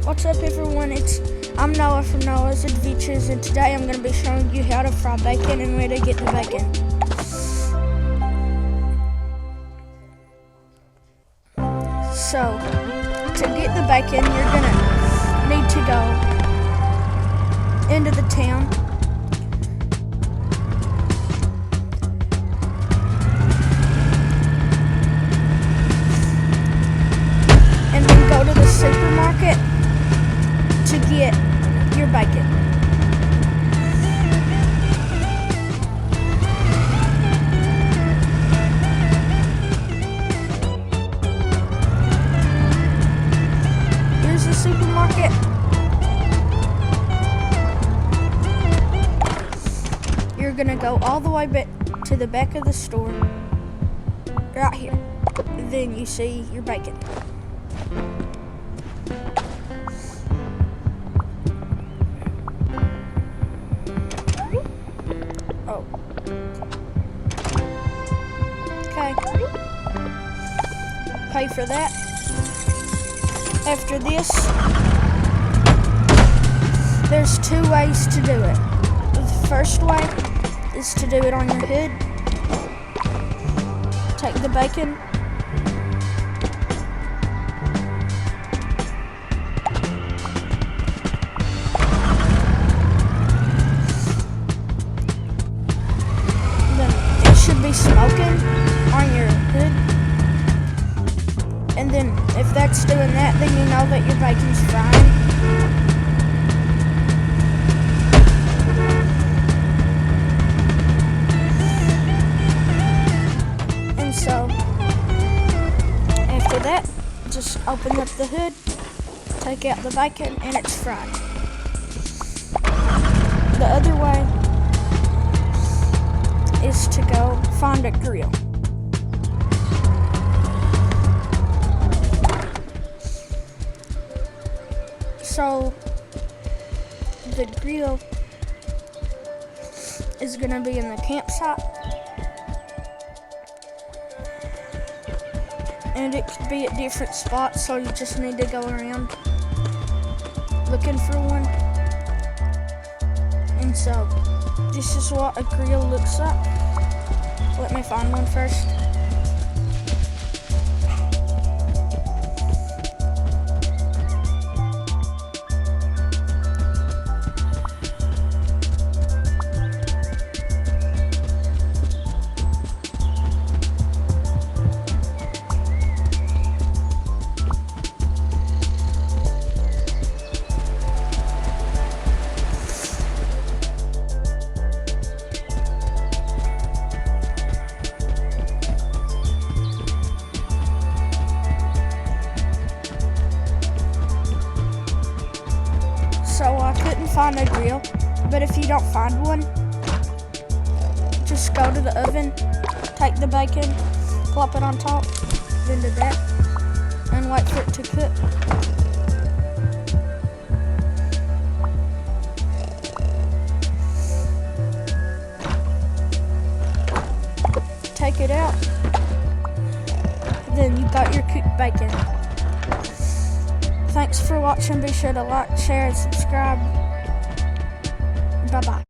What's up everyone, I'm Noah from Noah's Adventures, and today I'm going to be showing you how to fry bacon and where to get the bacon. So, to get the bacon, you're going to need to go into the town. And then go to the supermarket to get your bacon. Here's the supermarket. You're gonna go all the way back to the back of the store, right here. Then you see your bacon. Oh. Okay. Pay for that. After this, there's two ways to do it. The first way is to do it on your hood. Take the bacon. Should be smoking on your hood, and then if that's doing that, then you know that your bacon's frying. And so after that, just open up the hood, take out the bacon, and it's fried. The other way is to go find a grill. So the grill is gonna be in the campsite, and it could be at different spots, so you just need to go around looking for one. And so this is what a grill looks like. Let me find one first. So I couldn't find a grill, but if you don't find one, just go to the oven, take the bacon, plop it on top, then do that, and wait for it to cook. Take it out, then you got your cooked bacon. Thanks for watching. Be sure to like, share, and subscribe. Bye-bye.